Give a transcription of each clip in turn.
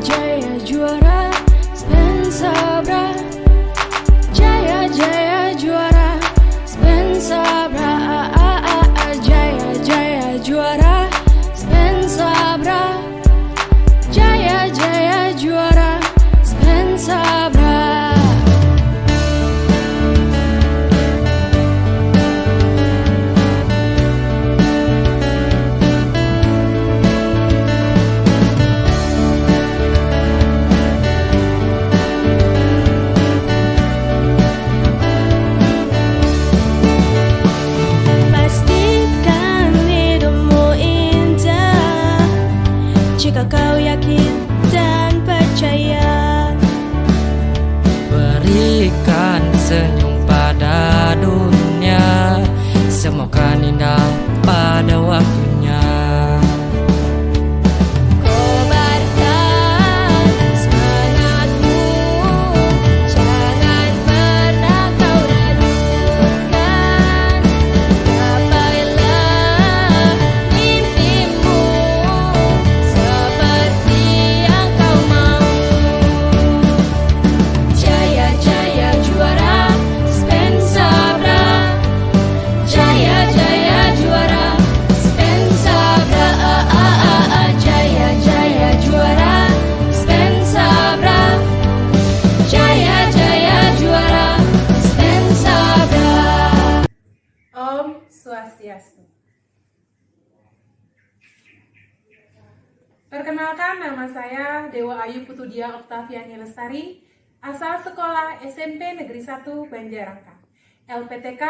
jaya juara Spensabra. Jaya jaya juara Spensabra. Jaya jaya juara Spensabra. Jaya jaya juara Spensabra. Pastikan hidupmu indah jika kau yakin dan percaya. Berikan senyum pada dunia, semoga indah pada waktunya. Kobarkan semangatmu, jangan pernah kau ragukan. Gapailah mimpimu seperti yang kau mau. Jaya jaya juara Spensabra. Jaya jaya juara Spensabra. Jaya jaya juara Spensabra. Jaya jaya juara Spensabra. Om Swastiastu. Perkenalkan, nama saya Dewa Ayu Putudia Oktaviani Lestari, asal sekolah SMP Negeri 1 Banjarangka, LPTK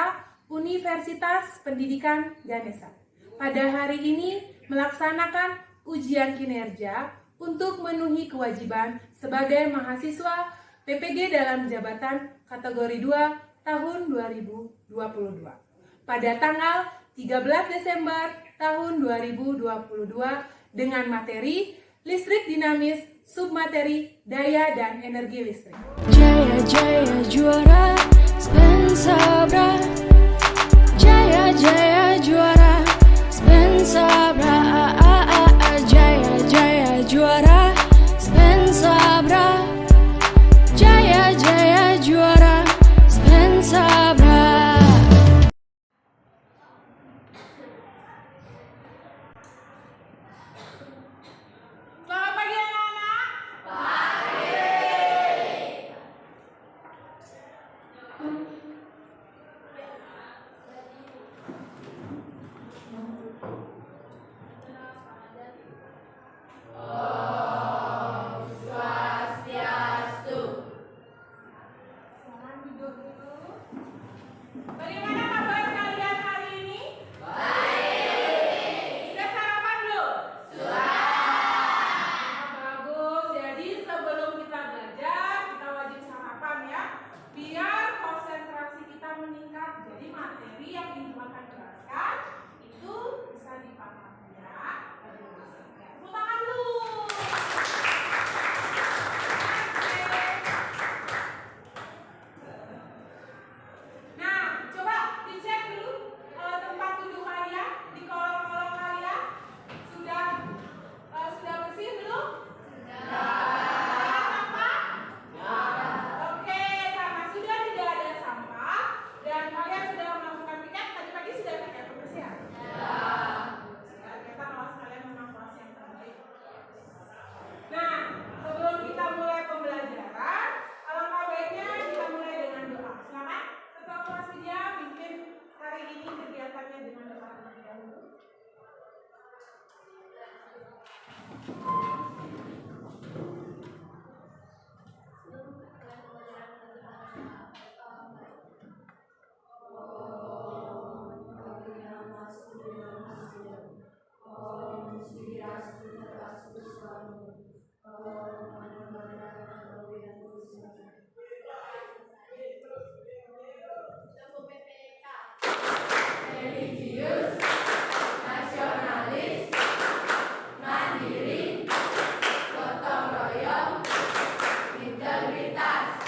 Universitas Pendidikan Ganesha. Pada hari ini melaksanakan ujian kinerja untuk memenuhi kewajiban sebagai mahasiswa PPG dalam jabatan kategori 2 tahun 2022. Pada tanggal 13 Desember tahun 2022 dengan materi listrik dinamis, submateri, daya dan energi listrik. Jaya jaya juara Spensabra. Jaya jaya juara Spensabra. Jaya jaya juara Spensabra. Jaya jaya juara Spensabra. Selamat pagi anak-anak. Bagaimana kabar kalian hari ini? Baik. Sudah sarapan belum? Bagus. Jadi sebelum kita belajar, kita wajib sarapan ya, biar konsentrasi kita meningkat. Jadi materi yang ingin akan jelaskan itu bisa dipahami ya. Tepuk tangan dulu. Nah, coba dicek dulu tempat duduk kalian di kolong-kolong kalian sudah bersih belum? Ada sampah? Oke, karena sudah tidak ada sampah dan kalian sudah melakukan piket tadi pagi, sudah piket pembersihan? Kita kelas kalian memang kelas yang terbaik. Nah, sebelum kita mulai pembelajaran, alangkah baiknya kita mulai dengan doa. Silakan ketua kelas media pimpin hari ini kegiatannya dengan doa terlebih dahulu. Religius, nasionalis, mandiri, gotong royong, integritas.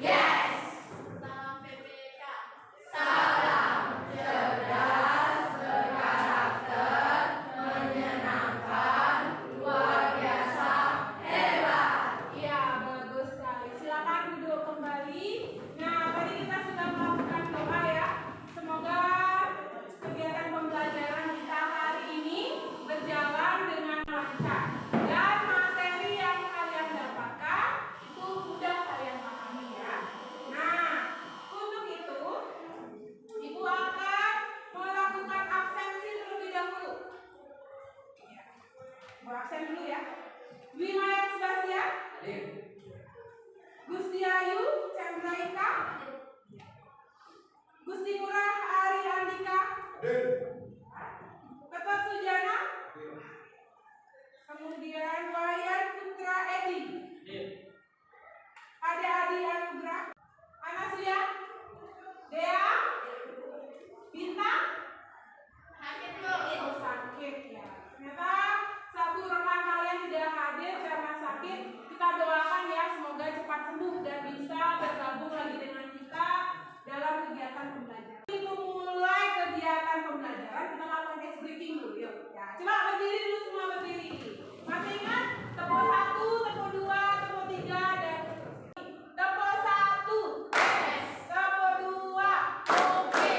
Yes. Salam PPK. Salam cerdas, berkarakter, menyenangkan, luar biasa, absen dulu ya. Dwi Maya Sebastian. Gusti Ayu Chandraika. Gusti Murah Ari Andika. Ketut Sujana. Kemudian Wayan Putra Edi. Ade Adi Anugrah. Anasuya. Dea. Bintang. Oh, sakit ya. Ternyata satu rekan kalian tidak hadir karena sakit. Kita doakan ya, semoga cepat sembuh dan bisa bergabung lagi dengan kita dalam kegiatan pembelajaran. Sebelum mulai kegiatan pembelajaran, kita lakukan ice breaking dulu yuk. Ya, coba berdiri dulu, semua berdiri. Masih ingat? Tepuk 1, tepuk 2, tepuk 3 dan tepuk 1. Tepuk 2. Oke.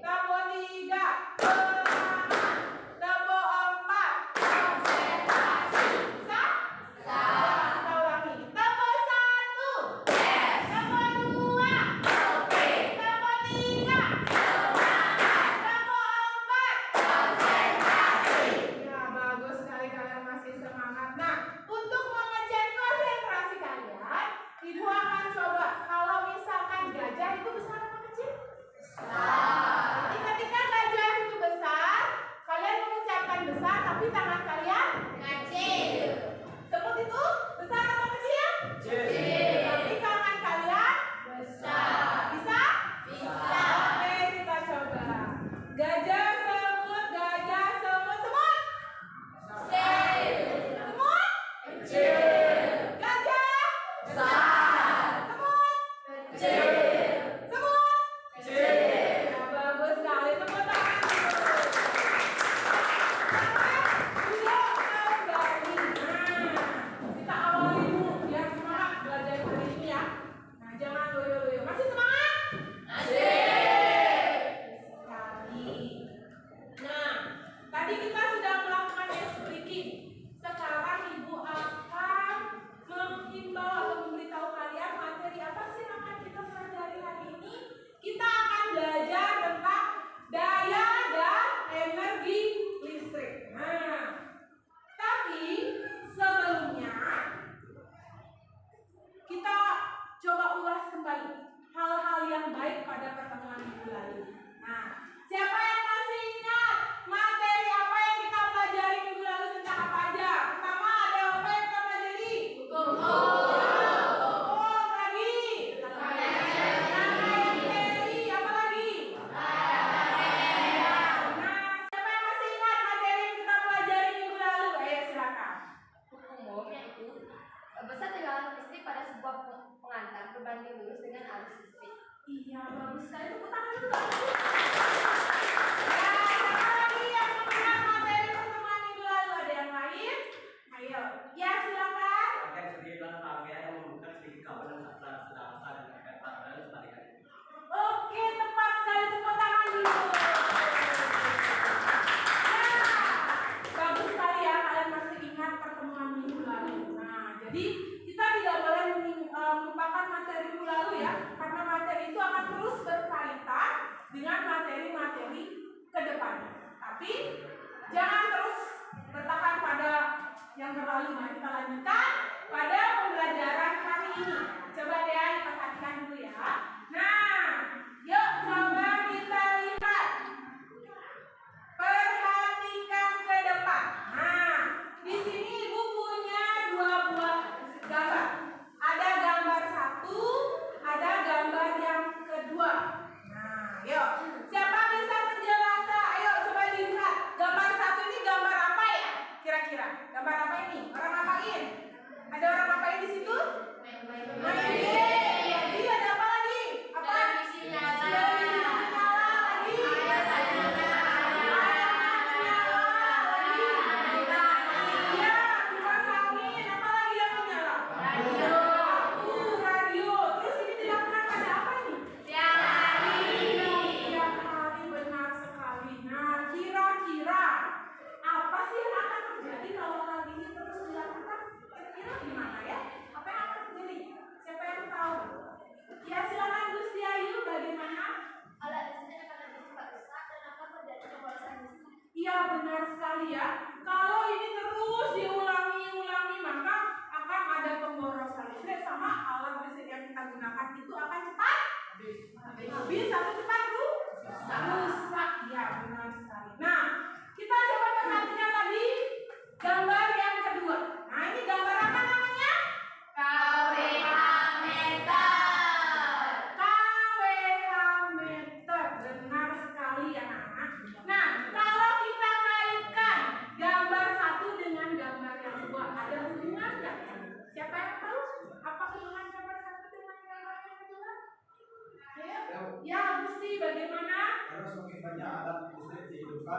Tepuk 3. Semangat. Tepuk 4. Konsentrasi. Bisa? Kita ulangi. Tepuk 1. Tepuk 2. Oke. Tepuk 3. Semangat. Tepuk 4. Konsentrasi. Ya, bagus sekali kalian masih semangat. Nah, untuk mengecek konsentrasi kalian, Ibu akan coba kalau misalkan gajah itu besar apa kecil? Jadi ketika gajah itu besar, kalian mengucapkan besar tapi tangan kalian kecil. Sebut itu besar atau kecil? Kecil. Tapi tangan kalian besar. Bisa? Bisa. Oke, kita coba. Gajah semut, gajah semut, semut. Kecil. Semut? Kecil. Gajah? Besar. Semut? Kecil. Semut? Kecil. Nah, bagus sekali. Tepuk tangan. Duduk kembali. Nah, kita awali dulu biar semangat belajar hari ini ya. Nah, jangan loyo-loyo. Masih semangat? Masih. Sekali. Nah, tadi kita sudah melakukan ice breaking. Sekarang Ibu akan menghimbau atau memberitahu kalian materi apa sih yang akan kita pelajari hari ini. Kita akan belajar tentang daya dan energi listrik. Nah, tapi sebelumnya kita coba ulas kembali hal-hal yang baik pada pertemuan minggu lalu. Nah, siapa yang masih ingat materi apa yang kita pelajari minggu lalu tentang apa aja? Pertama ada apa yang kita pelajari? Hukum lagi. Materi apa lagi? Nah, siapa yang masih ingat materi yang kita pelajari minggu lalu? Ayo silakan. Hukum Ohm yaitu besar tegangan listrik pada sebuah pengantar berbanding lurus dengan arus listrik. Iya, bagus sekali. Tepuk tangan dulu. Ya, siapa lagi yang mengenal materi pertemuan minggu lalu? Ada yang lain? Ayo. Ya, silakan. Pakai sejumlah rangkaian yang membuka sedikit kabel dan sedangkan dan terkait dan sebagainya. Oke, tepat sekali. Tepuk tangan dulu. Nah, bagus sekali ya kalian masih ingat pertemuan minggu lalu. Nah, jadi kita tidak boleh melupakan materi minggu lalu ya, karena materi itu akan terus berkaitan dengan materi-materi ke depannya. Tapi jangan terus bertahan pada yang berlalu. Nah, kita lanjutkan pada pembelajaran hari ini. Coba deh diperhatikan dulu ya. Nah, yuk coba kita lihat. Perhatikan ke depan. Nah, di sini Ibu punya 2 buah gambar. Ada gambar 1, ada gambar yang kedua. Nah, yuk. Siapa bisa menjelaskan? Ayo coba dilihat. Gambar 1 ini gambar apa ya? Kira-kira. Gambar apa ini? Orang ngapain? Ada orang ngapain di situ? Main game. Jadi ada apa lagi? Apa?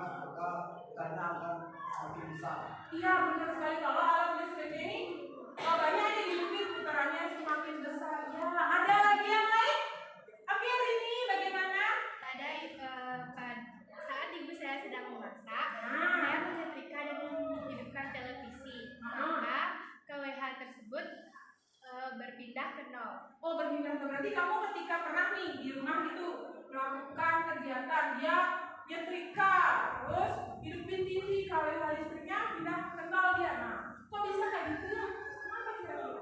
maka ikannya akan semakin besar. Iya benar sekali, kalau alat listrik ini banyak yang dihidupin putarannya semakin besar. Ya, ada lagi yang lain? Oke, Rini, bagaimana? Ada saat ibu saya sedang memasak, saya menyetrika dan menghidupkan televisi. Maka KWH tersebut berpindah ke nol. Oh, berpindah ke, berarti kamu ketika pernah nih di rumah gitu melakukan kegiatan dia nyetrika, terus hidupin TV, KWH listriknya pindah ke nol dia. Nah, kok bisa kayak gitu ya? Kenapa kira-kira?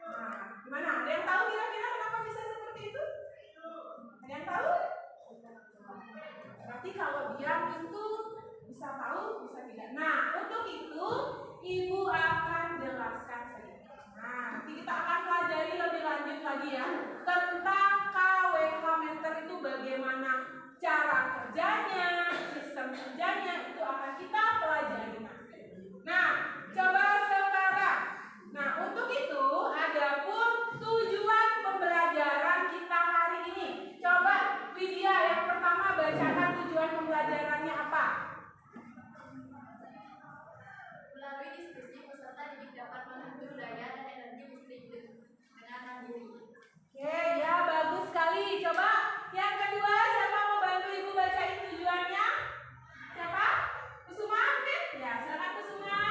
Nah, gimana? Ada yang tahu kira-kira kenapa bisa seperti itu? Ada yang tahu? Berarti kalau diam itu bisa tahu, bisa tidak. Nah, untuk itu ibu akan jelaskan saja. Nah, nanti kita akan pelajari lebih lanjut lagi ya tentang KWH meter itu bagaimana cara kerjanya, sistem kerjanya itu akan kita pelajari nanti. Nah, coba sekarang. Nah, untuk itu ada pun tujuan pembelajaran kita hari ini. Coba Widya yang pertama bacakan tujuan pembelajarannya apa? Melalui diskusi, peserta didik dapat mengukur daya dan energi listrik dengan mandiri. Oke, ya bagus sekali. Coba yang kedua, siapa mau bantu ibu bacain tujuannya? Siapa? Kusuma, oke? Ya, silakan Kusuma.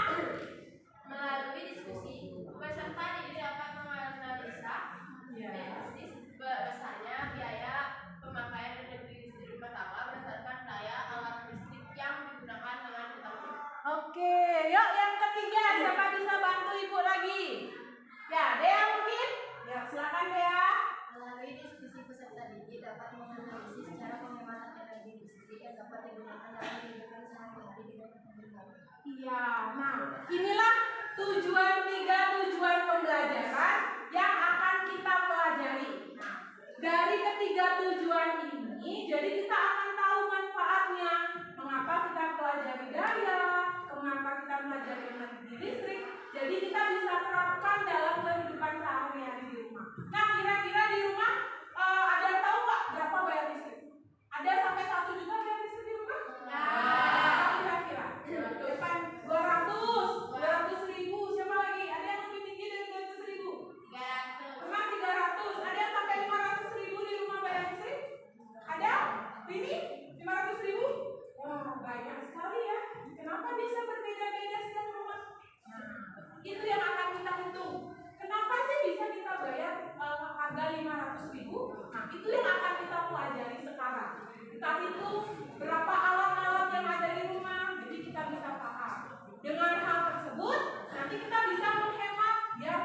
Melalui diskusi, peserta didik dapat menganalisa bisnis besarnya biaya pemakaian energi listrik rumah tangga berdasarkan daya alat listrik yang digunakan dengan detail. Oke, yuk yang ketiga, siapa bisa bantu ibu lagi? Ya, Dea mungkin? Ya, silakan Dea. Melalui diskusi, peserta didik dapat menganalisis cara penghematan energi listrik yang dapat digunakan dalam kehidupan sehari-hari dengan kepentingan. Iya, nah inilah tiga tujuan pembelajaran yang akan kita pelajari. Nah, dari ketiga tujuan ini, jadi kita akan tahu manfaatnya. Mengapa kita pelajari daya, mengapa kita pelajari energi listrik. Jadi kita bisa terapkan dalam kehidupan sehari-hari di rumah. Nah, kira-kira di rumah ada yang tahu nggak berapa bayar listrik? Ada sampai 1 juta bayar listrik di rumah? Kira-kira depan 200 ribu. Siapa lagi? Ada yang lebih tinggi dari 200 ribu? 300. Cuma 300. Ada yang sampai 500 ribu di rumah bayar listrik? Ada? Ini 500 ribu? Wah, banyak sekali ya. Kenapa bisa berbeda-beda setiap rumah? Nah, itu yang akan kita hitung. Kenapa sih bisa kita bayar harga 500 ribu? Nah, itu yang akan kita pelajari sekarang. Kita hitung berapa alat-alat yang ada di rumah, jadi kita bisa paham. Dengan hal tersebut, nanti kita bisa menghemat ya.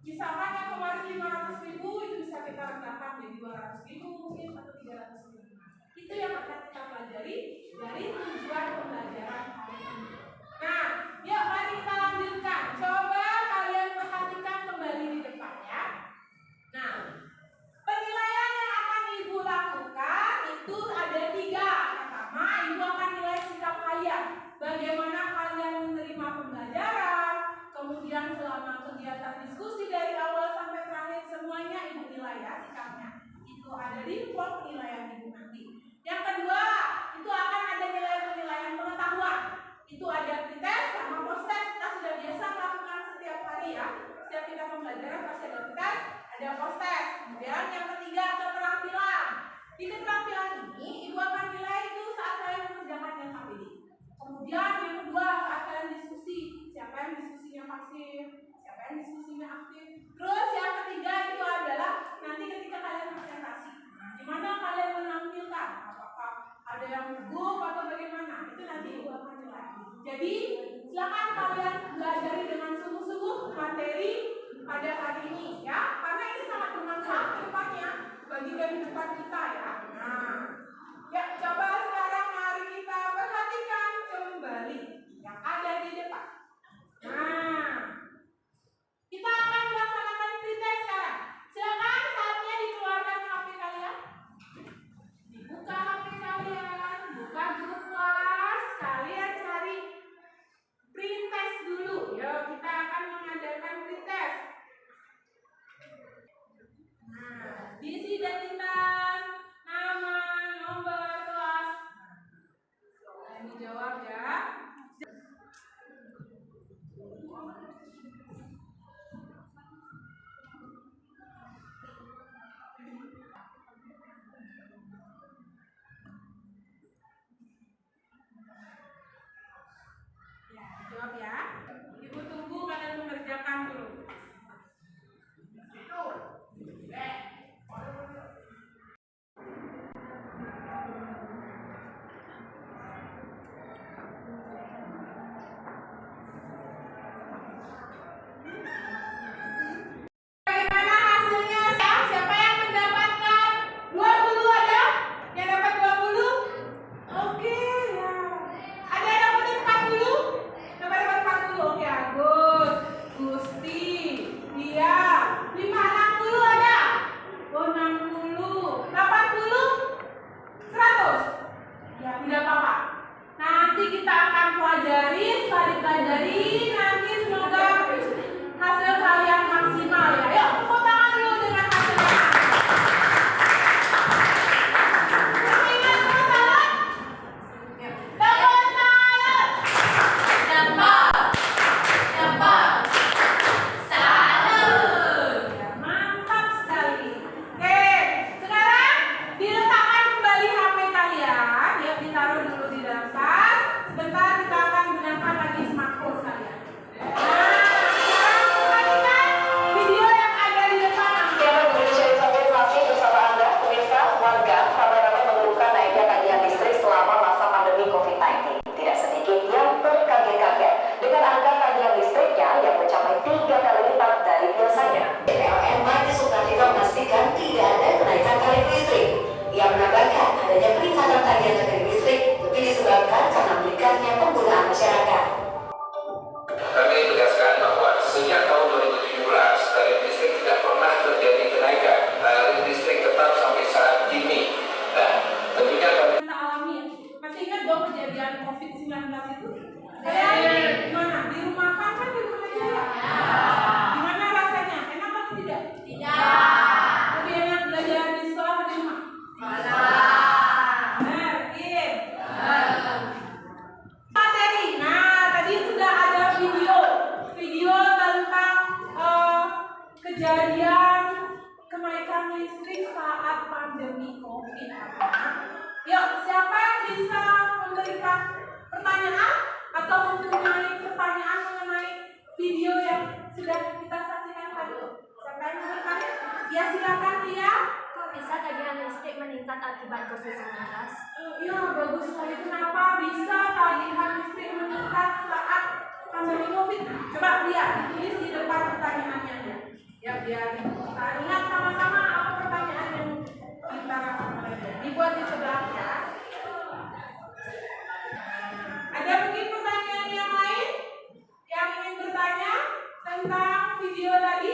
Misalkan yang kemarin 500 ribu itu bisa kita rendahkan menjadi 200 ribu mungkin atau 300 ribu. Itu yang akan kita pelajari dari tujuan pembelajaran hari ini. Nah, yuk mari kita lanjutkan. Coba kalian perhatikan kembali di depan ya. Nah, penilaian yang akan ibu lakukan itu ada 3. Pertama, ibu akan nilai sikap kalian. Bagaimana kalian menerima pembelajaran. Kemudian selama kegiatan diskusi dari awal sampai terakhir semuanya ibu nilai ya sikapnya. Itu ada di form penilaian ibu nanti. Yang kedua, itu akan ada nilai penilaian pengetahuan. Itu ada pretest sama post-test. Kita sudah biasa melakukan setiap hari ya. Setiap kita pembelajaran pasti ada pretest, ada post-test. Kemudian yang ketiga, keterampilan. Di keterampilan ini, ibu akan nilai itu saat kalian mengerjakan yang KPD. Kemudian yang kedua, saat kalian diskusi. Siapa yang diskusinya pasif, siapa yang diskusinya aktif. Terus yang ketiga itu adalah nanti ketika kalian presentasi. Di mana kalian menampilkan, apakah ada yang gugup atau bagaimana, itu nanti ibu akan nilai. Jadi silakan kalian belajar dengan sungguh-sungguh materi pada hari ini ya, karena ini sangat bermanfaat ke depannya bagi kehidupan kita ya. Nah, ya coba sekarang mari kita perhatikan kembali yang ada di depan. Nah, kita akan melaksanakan pretest sekarang. Silakan saatnya dikeluarkan HP kalian. Dibuka HP kalian, buka grup kelas, kalian cari pretest dulu Ya, jawab ya. Ibu tunggu kalian mengerjakan dulu. Bagaimana hasilnya? Siapa yang mendapatkan 20? Ada? Yang dapat 20? Oke, ya. Ada yang dapat 40? Dapat 40. Oke, Agus, Gusti, Dia, 60 ada? Oh, 60. 80? 100? Ya, tidak apa-apa. Nanti kita akan pelajari, setelah dipelajari, nanti semoga hasil kalian maksimal ya. Yuk, tepuk tangan dulu dengan hasilnya. Kamu ingat nama salad? Ya. Dapat salad. Ya, mantap sekali. Oke, sekarang diletakkan kembali HP kalian. Ya, ditaruh dulu di dalam tas. Sebentar kita akan gunakan lagi smartphone kalian. Nah, sekarang perhatikan video yang ada di depan Anda. Yang Indonesia Insight masih bersama Anda, pemirsa, warga ramai-ramai mengeluhkan naiknya tagihan listrik selama masa pandemi COVID-19. Tidak sedikit yang terkaget-kaget dengan angka tagihan listriknya yang mencapai 3 kali lipat dari biasanya. PLN Marti Sukartika memastikan tidak ada kenaikan tarif listrik. Ia menambahkan adanya peningkatan tagihan tarif listrik lebih disebabkan karena meningkatnya penggunaan masyarakat. Kami tegaskan bahwa sejak tahun 2017 tarif listrik tidak pernah terjadi kenaikan. Tarif listrik tetap sampai saat ini. Nah, tentunya kami Kita alami ya. Masih ingat dong kejadian COVID-19 itu? Kalian gimana? Di rumah kan di rumah aja ya? Gimana rasanya? Enak atau tidak? Lebih enak belajar di sekolah atau di rumah? Benar, materi. Nah, tadi sudah ada video tentang kejadian kenaikan listrik saat pandemi COVID. Yuk, siapa yang bisa memberikan pertanyaan atau mempunyai pertanyaan mengenai video yang sudah kita saksikan tadi? Siapa yang mau bertanya? Ya, silakan Tia. Kok bisa tagihan listrik meningkat akibat COVID-19? Ya, bagus sekali. Kenapa bisa tagihan listrik meningkat saat pandemi COVID? Coba lihat, ditulis di depan pertanyaannya. Ya, biar kita lihat sama-sama apa pertanyaan yang kita akan belajar. Dibuat di sebelah ya. Ada mungkin pertanyaan yang lain yang ingin bertanya tentang video tadi?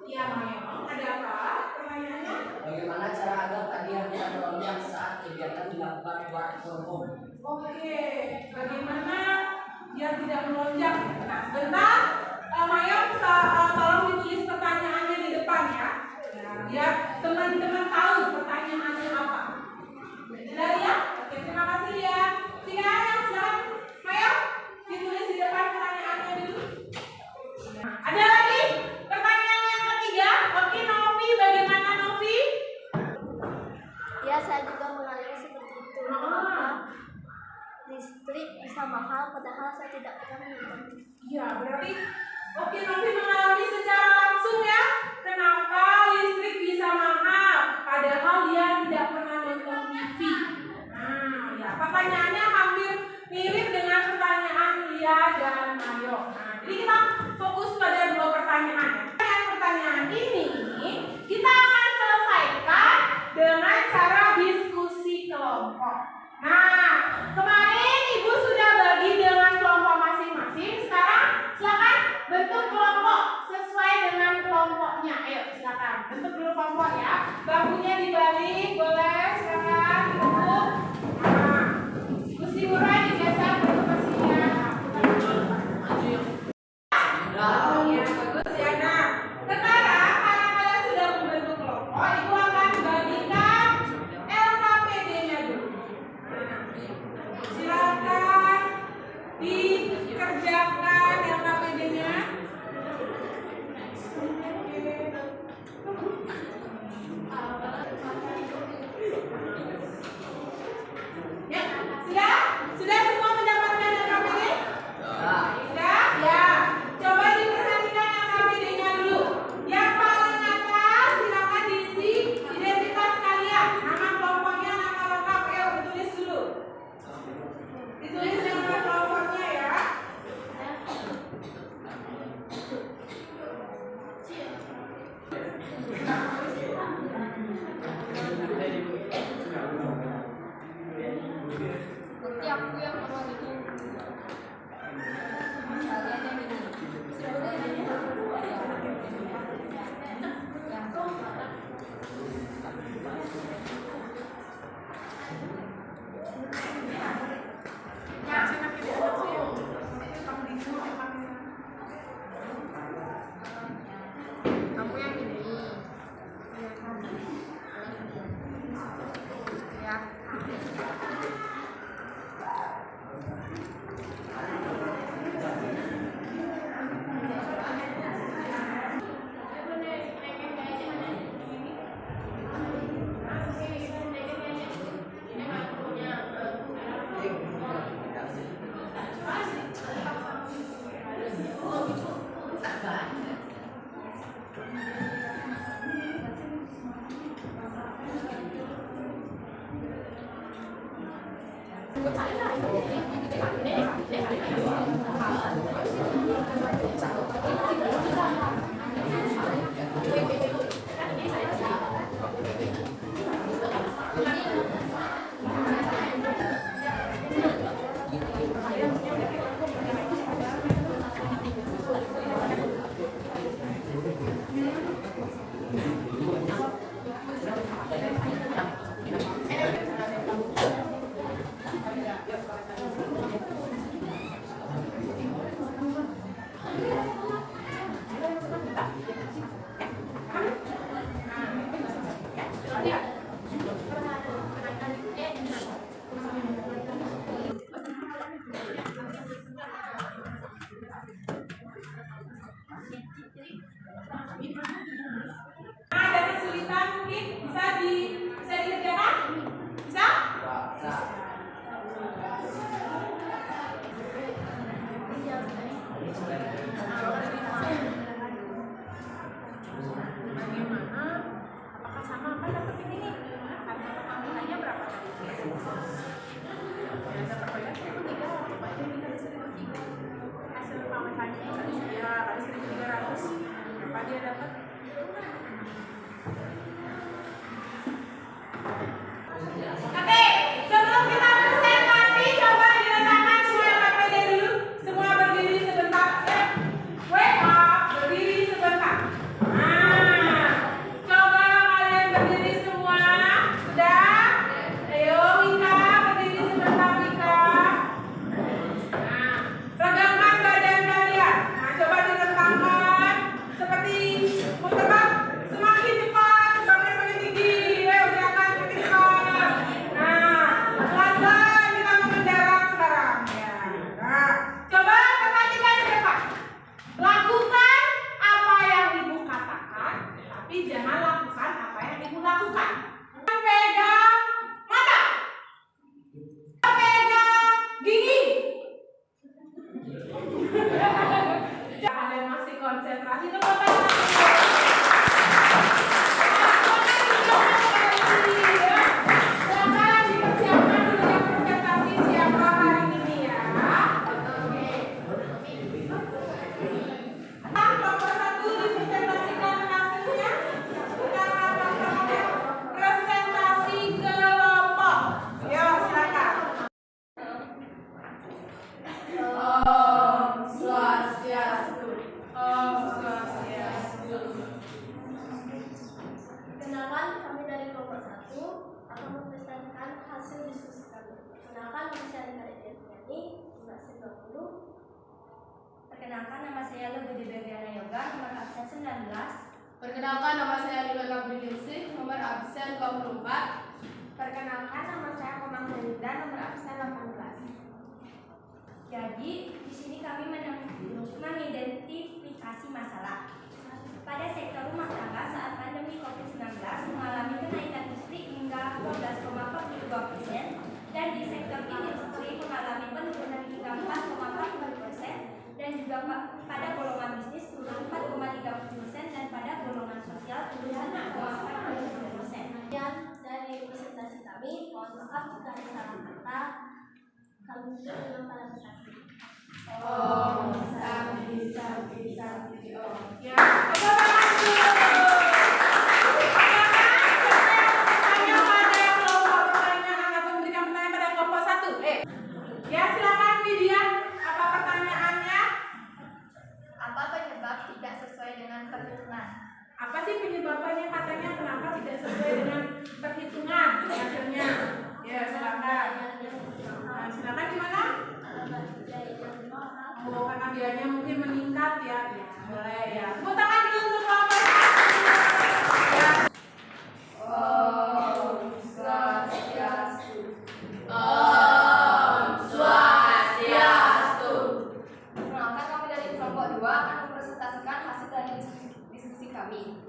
Ya, Maya. Ada apa pertanyaannya? Bagaimana cara agar tagihan tidak melonjak saat kegiatan dilakukan work from home? Oke, bagaimana biar tidak melonjak? Nah, sebentar, Mayong tolong ditulis pertanyaannya di depan ya. Nah, biar teman-teman tahu pertanyaannya apa. Sudah ya? Oke, terima kasih ya. Silakan, Mayong, ditulis di depan pertanyaannya dulu. Nah, ada lagi pertanyaan yang ketiga. Oke, Novi, bagaimana Novi? Ya, saya juga mengalami seperti itu. Mengapa listrik bisa mahal padahal saya tidak pernah menonton TV? Iya, berarti oke, Novi mengalami secara langsung ya. Kenapa listrik bisa mahal padahal dia tidak pernah nonton TV? Nah, ya pertanyaannya hampir mirip dengan pertanyaan Lia dan Mayo. Nah, jadi kita fokus pada dua pertanyaan. Pertanyaan ini kita akan selesaikan dengan cara diskusi kelompok. Nah, kemarin Ibu sudah bagi dengan kelompok masing-masing. Sekarang silakan bentuk kelompok sesuai Ada kesulitan mungkin bisa dikerjakan? Bisa? Bagaimana? Apakah sama kan dapat ini nih? Harga pertambahannya berapa tadi? Ya, dapat banyak itu 3, banyak dikali 1.300. Hasil tambahannya kali 1.300. Berapa dia dapat? Oke, sebelum kita presentasi, coba diletakkan semua yang PPD dulu. Semua berdiri sebentar. Berdiri sebentar. Nah, coba kalian berdiri semua. Sudah? Ayo, Wika, berdiri sebentar, Wika. Nah, regangkan badan kalian. Nah, coba diregangkan seperti mau terbang. Semakin cepat, terbangnya semakin tinggi. Ayo, gerakan semakin cepat. Nah, pelan-pelan kita mau mendarat sekarang. Ya. Nah, coba perhatikan ke depan. Lakukan apa yang ibu katakan, tapi jangan lakukan apa yang ibu lakukan. Pegang mata, pegang gigi. Kalian masih konsentrasi tepuk tangan. Silakan dipersiapkan dulu yang presentasi siapa hari ini ya. Nomor 1 dipresentasikan hasilnya. Sekarang pasangannya presentasi kelompok. Yo, silakan. Om Swastiastu. Om Swastiastu. Perkenalkan, kami dari kelompok 1 akan mempresentasikan hasil diskusi kami. Perkenalkan, nama saya Rika Deviani, nomor absen 20. Perkenalkan, nama saya Lugudi Berdiana Yoga, nomor absen 19. Perkenalkan, nama saya Lila Gabrielsih, nomor absen 24. Perkenalkan, nama saya Komang Melinda, nomor absen 18. Jadi, di sini kami mengidentifikasi masalah. Pada sektor rumah tangga saat pandemi COVID-19 mengalami kenaikan listrik hingga 12,42% dan di sektor industri mengalami penurunan hingga 4,40% dan juga pada golongan bisnis turun 4,30% dan pada golongan sosial turun 1,40%. Sekian dari presentasi kami. Mohon maaf jika ada salah kata. Kami tutup pada pesan. Om Santi Santi Santi Om. Ya, coba langsung. Tanya pada kelompok pertanyaan atau memberikan pertanyaan pada kelompok 1. Ya, silakan Lydia. Apa pertanyaannya? Apa penyebab tidak sesuai dengan perhitungan? Apa sih penyebabnya katanya kenapa tidak sesuai dengan perhitungan hasilnya? Ya, silakan. Nah, silakan gimana? Oh, karena biayanya mungkin meningkat ya. Boleh ya. Tepuk tangan dulu untuk kelompok 1. Ya. Om Swastiastu. Om Swastiastu. Perkenalkan, kami dari kelompok 2 akan mempresentasikan hasil dari diskusi kami.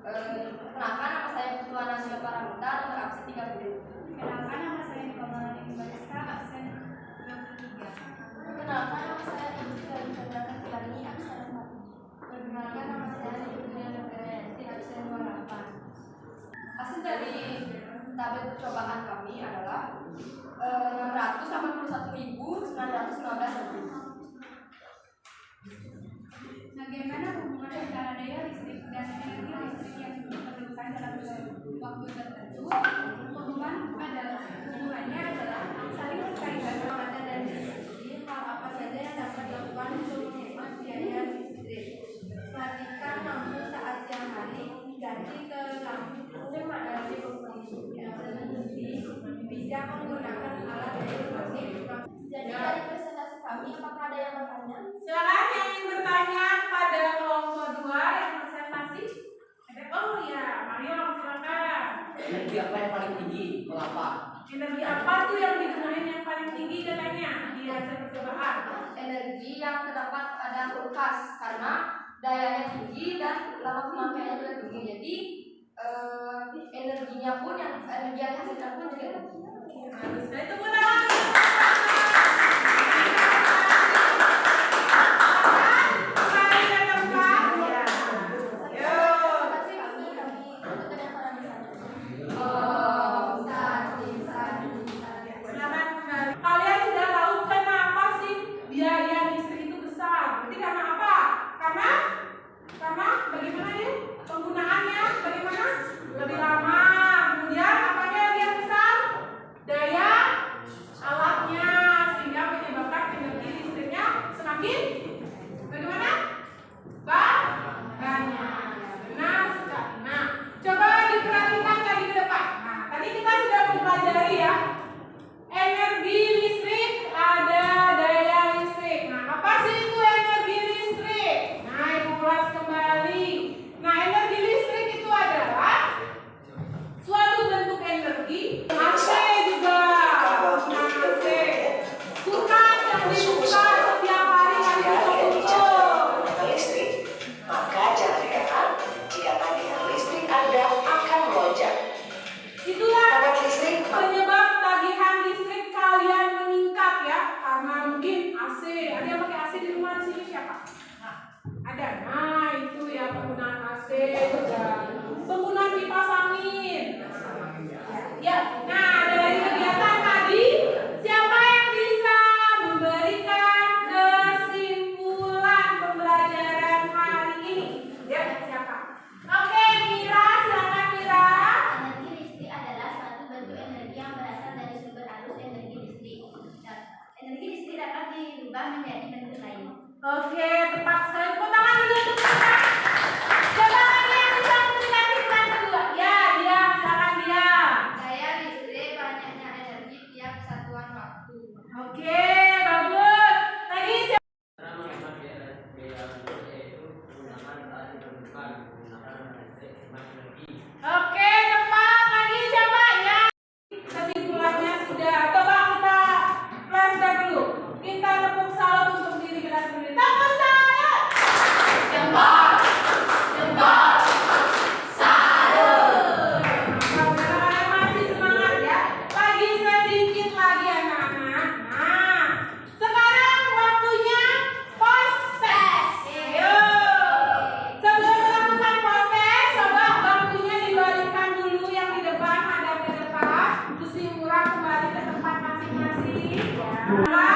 Perkenalkan, nama saya Ketua Nasional Paramuta, nomor absen 30. Perkenalkan, nama saya Nikomala Rimbaska, absen 23. Perkenalkan, nama saya Ibu dari Chandra Kilani, absen 4. Perkenalkan, nama saya Ibunya Negarayati, absen 28. Hasil dari tabel percobaan kami adalah 681.919. Bagaimana hubungan antara daya listrik dan energi listrik yang diperlukan dalam waktu tertentu? Hubungannya adalah saling berkaitan kecepatan dan distribusi. Hal apa saja yang dapat dilakukan untuk menghemat biaya listrik? Matikan lampu saat siang hari, ganti ke lampu energi lebih bijak menggunakan alat elektronik. Jadi dari presentasi kami, apakah ada yang bertanya? Silakan yang ingin bertanya kepada kelompok 2 yang presentasi. Oh ya, Mario silakan. Energi apa yang paling tinggi? Mengapa? Energi apa tuh yang digunakan yang paling tinggi katanya di hasil percobaan? Energi yang terdapat pada kulkas, karena dayanya tinggi dan lama pemakaiannya juga tinggi. Jadi energinya pun energi yang dihasilkan pun juga tinggi. Bagus sekali, tepuk tangan. Kembali ke tempat. Silakan kembali. Kalian sudah tahu kenapa sih biaya listrik itu besar? Berarti karena apa? Karena bagaimana ya? Penggunaannya bagaimana? Lebih lama. Kemudian apanya yang besar? Daya alatnya, sehingga menyebabkan energi listriknya semakin bagaimana? Banyak. Benar sekali. Nah, coba diperhatikan lagi ke depan. Nah, tadi kita sudah mempelajari ya. Energi listrik, ada daya listrik. Nah, apa sih itu energi listrik? Nah, Ibu ulas kembali. Nah, energi listrik itu adalah suatu bentuk energi. AC juga. Nah, AC. Kulkas yang dibuka setiap hari harus ditutup. listrik, maka jangan heran jika tagihan listrik Anda akan melonjak. Itulah Hemat listrik penyebab tagihan listrik kalian meningkat ya, karena mungkin AC. Ada yang pakai AC di rumah di sini siapa? Ada. Nah, itu ya penggunaan AC juga. Penggunaan kipas angin. Ya. Nah, dari kegiatan tadi siapa yang bisa memberikan kesimpulan pembelajaran hari ini? Ya, siapa? Oke, Mira, silakan Mira. Energi listrik adalah suatu bentuk energi yang berasal dari sumber arus energi listrik. Energi listrik dapat dirubah menjadi bentuk lain. Oke, tepat sekali. Tepuk tangan dulu untuk kita. Coba lagi yang bisa memberikan kesimpulan kedua. Ya, dia, silakan dia. Daya listrik banyaknya energi tiap satuan waktu. Oke, bagus. Lagi siapa? Cara menghemat biaya listrik yaitu menggunakan saat diperlukan, menggunakan listrik hemat energi. Oke, tepat. Lagi siapa ya? Kesimpulannya sudah. Coba kita flashback dulu. Kita tepuk salut untuk diri kita sendiri. Tepuk salut. Jempol. Salut. Kalau kalian masih semangat ya. Lagi sedikit lagi anak-anak. Nah, sekarang waktunya post test. Ayo. Sebelum melakukan post test, coba bangkunya dibalikkan dulu, yang di depan ada ke depan. Terus Murah kembali ke tempat masing-masing. Ya.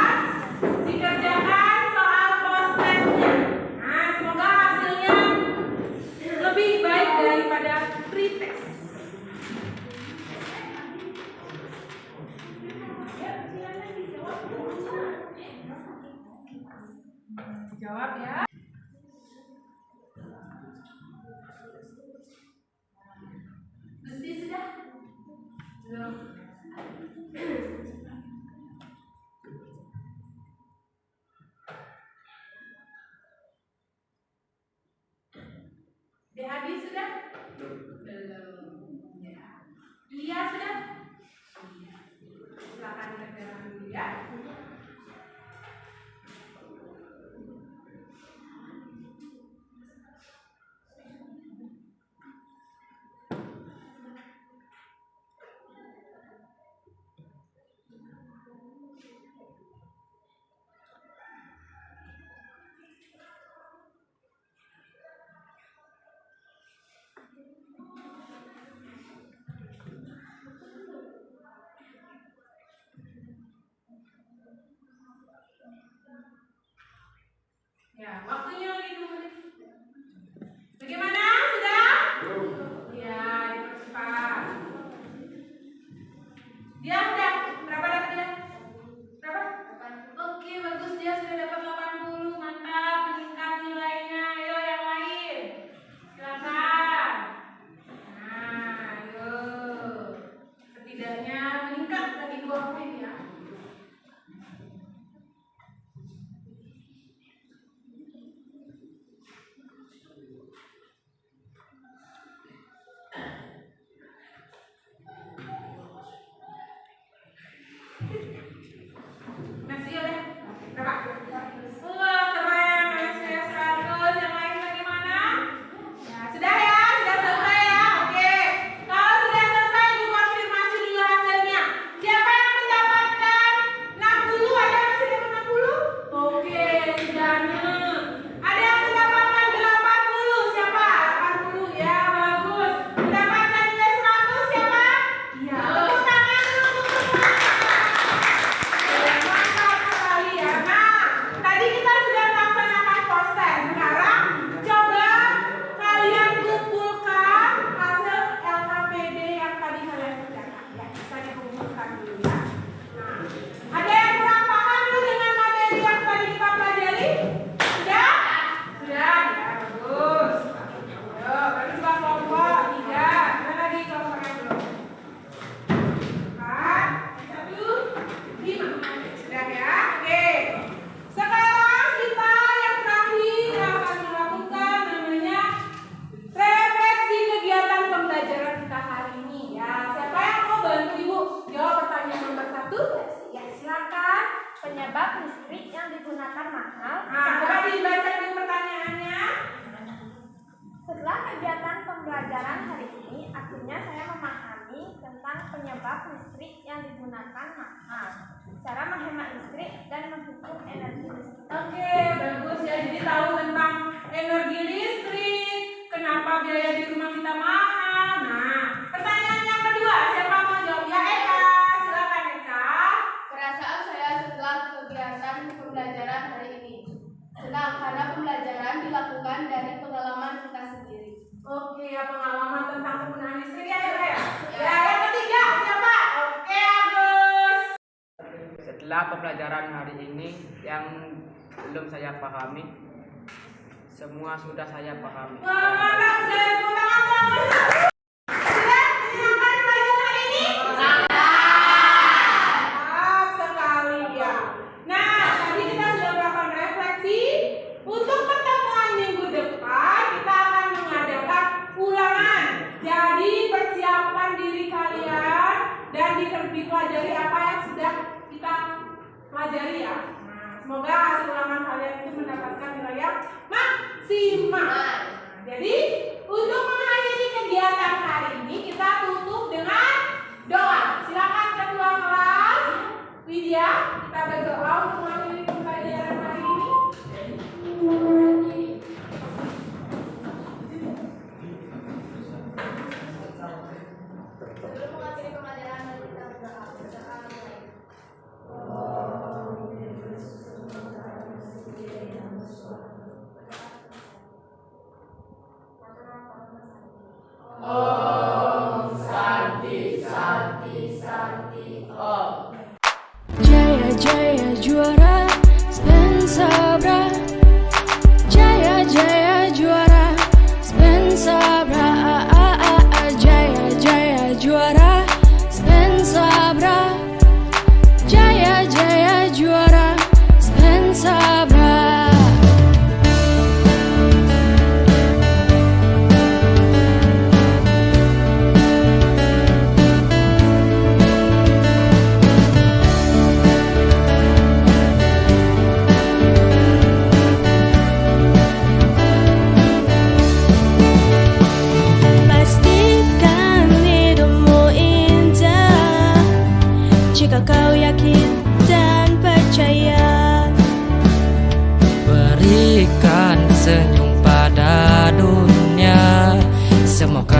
Dikerjakan soal post testnya. Nah, semoga hasilnya lebih baik daripada pretest. Jawab ya. Gusti sudah? Belum. DAD sudah? Belum. Ya. Iya sudah? Iya. Silakan dikerjakan dulu ya. Ya, waktunya lagi 2 menit. Bagaimana? Sudah? Ya, dipercepat. Dia udah berapa dapat dia? Berapa? 80. Oke, bagus, dia sudah dapat 80. Mantap, meningkat nilainya. Ayo yang lain. Silakan. Nah, ayo. Setidaknya meningkat lagi 2 poin ya. menggunakan cara menghemat listrik dan menghitung energi listrik. Oke, bagus ya. Jadi tahu tentang energi listrik, kenapa biaya di rumah kita mahal. Nah, pertanyaan yang kedua, siapa mau jawab? Ya, Eka. Silakan, Eka. Perasaan saya setelah kegiatan pembelajaran hari ini senang karena pembelajaran dilakukan dari pengalaman kita sendiri. Oke, ya pengalaman tentang penggunaan listrik ya, Eka ya. Ya, yang ketiga, siapa? Oke, Agus. Setelah pembelajaran hari ini yang belum saya pahami, semua sudah saya pahami. Mantap, saya tepuk tangan, Agus. Sudah menyenangkan pelajaran hari ini? Mantap sekali ya. Nah, tadi kita sudah melakukan refleksi. Untuk pertemuan minggu depan kita akan mengadakan ulangan. Jadi persiapkan diri kalian dan dipelajari apa yang sudah kita pelajari ya. Nah, semoga hasil ulangan kalian itu mendapatkan nilai yang maksimal. Jadi untuk mengakhiri kegiatan hari ini kita tutup dengan doa. Silakan ketua kelas Widya, kita berdoa untuk mengakhiri pembelajaran hari ini. Sebelum mengakhiri pembelajaran hari kita berdoa. Om Santi Santi Santi Om. Jaya Jaya juara Spensabra, Jaya Jaya juara Spensabra, Jaya Jaya juara Spensabra, Jaya Jaya juara Spensabra. Jika kau yakin dan percaya, Berikan senyum pada dunia, semoga